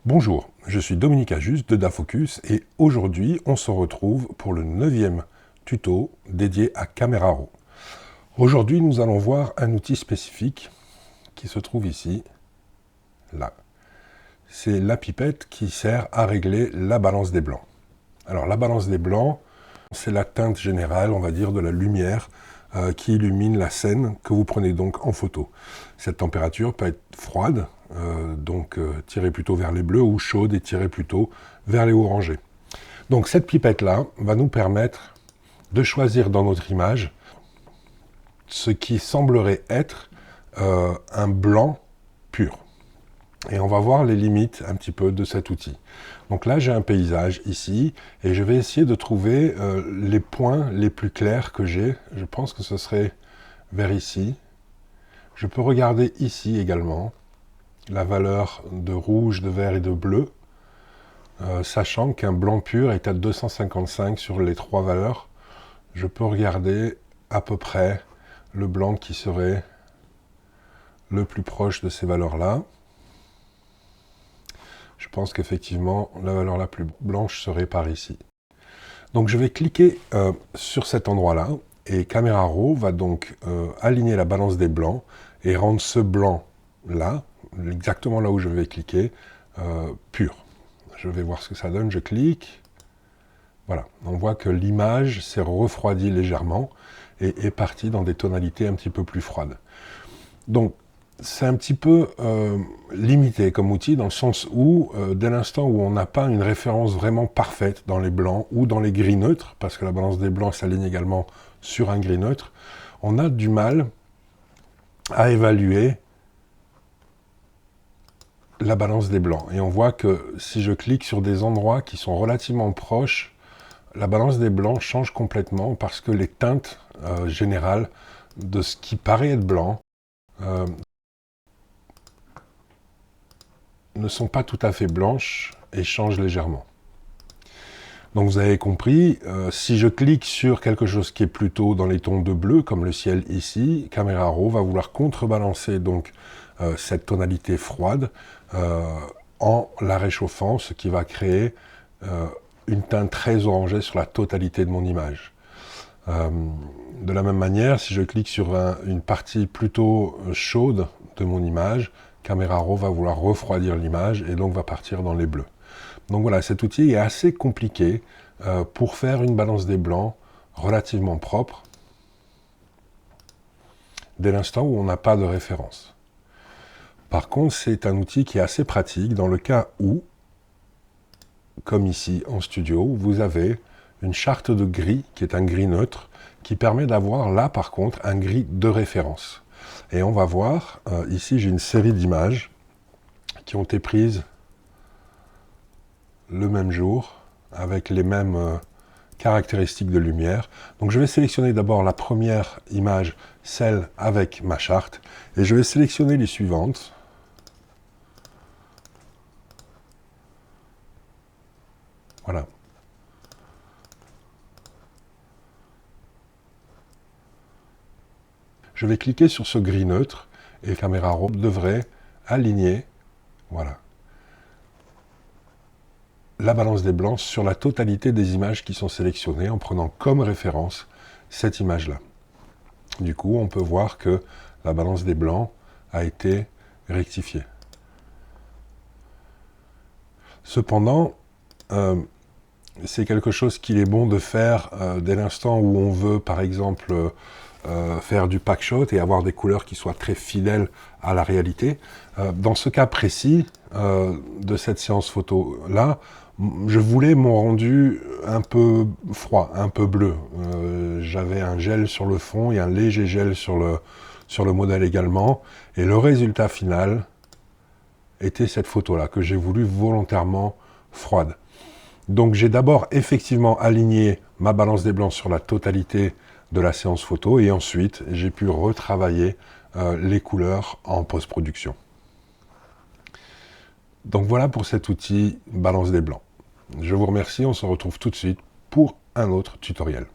Bonjour, je suis Dominique Ajus de DaFocus et aujourd'hui on se retrouve pour le 9e tuto dédié à Camera Raw. Aujourd'hui nous allons voir un outil spécifique qui se trouve ici, là. C'est la pipette qui sert à régler la balance des blancs. Alors la balance des blancs, c'est la teinte générale, on va dire, de la lumière qui illumine la scène que vous prenez donc en photo. Cette température peut être froide, donc tirée plutôt vers les bleus, ou chaude et tirée plutôt vers les orangés. Donc cette pipette-là va nous permettre de choisir dans notre image ce qui semblerait être un blanc pur. Et on va voir les limites un petit peu de cet outil. Donc là, j'ai un paysage ici, et je vais essayer de trouver les points les plus clairs que j'ai. Je pense que ce serait vers ici. Je peux regarder ici également la valeur de rouge, de vert et de bleu, sachant qu'un blanc pur est à 255 sur les trois valeurs. Je peux regarder à peu près le blanc qui serait le plus proche de ces valeurs-là. Je pense qu'effectivement, la valeur la plus blanche serait par ici. Donc je vais cliquer sur cet endroit-là, et Camera Raw va donc aligner la balance des blancs et rendre ce blanc-là, exactement là où je vais cliquer, pur. Je vais voir ce que ça donne, je clique. Voilà, on voit que l'image s'est refroidie légèrement et est partie dans des tonalités un petit peu plus froides. Donc, c'est un petit peu limité comme outil dans le sens où, dès l'instant où on n'a pas une référence vraiment parfaite dans les blancs ou dans les gris neutres, parce que la balance des blancs s'aligne également sur un gris neutre, on a du mal à évaluer la balance des blancs. Et on voit que si je clique sur des endroits qui sont relativement proches, la balance des blancs change complètement parce que les teintes générales de ce qui paraît être blanc ne sont pas tout à fait blanches et changent légèrement. Donc vous avez compris, si je clique sur quelque chose qui est plutôt dans les tons de bleu, comme le ciel ici, Camera Raw va vouloir contrebalancer donc cette tonalité froide en la réchauffant, ce qui va créer une teinte très orangée sur la totalité de mon image. De la même manière, si je clique sur une partie plutôt chaude de mon image, Camera Raw va vouloir refroidir l'image et donc va partir dans les bleus. Donc voilà, cet outil est assez compliqué pour faire une balance des blancs relativement propre dès l'instant où on n'a pas de référence. Par contre, c'est un outil qui est assez pratique dans le cas où, comme ici en studio, vous avez une charte de gris qui est un gris neutre qui permet d'avoir là par contre un gris de référence. Et on va voir, ici j'ai une série d'images qui ont été prises le même jour, avec les mêmes caractéristiques de lumière. Donc je vais sélectionner d'abord la première image, celle avec ma charte, et je vais sélectionner les suivantes. Voilà. Je vais cliquer sur ce gris neutre, et Camera Raw devrait aligner, voilà, la balance des blancs sur la totalité des images qui sont sélectionnées en prenant comme référence cette image-là. Du coup, on peut voir que la balance des blancs a été rectifiée. Cependant, c'est quelque chose qu'il est bon de faire dès l'instant où on veut, par exemple, faire du packshot et avoir des couleurs qui soient très fidèles à la réalité. Dans ce cas précis de cette séance photo-là, je voulais mon rendu un peu froid, un peu bleu. J'avais un gel sur le fond et un léger gel sur le modèle également. Et le résultat final était cette photo-là, que j'ai voulu volontairement froide. Donc j'ai d'abord effectivement aligné ma balance des blancs sur la totalité de la séance photo, et ensuite j'ai pu retravailler les couleurs en post-production. Donc voilà pour cet outil balance des blancs. Je vous remercie, on se retrouve tout de suite pour un autre tutoriel.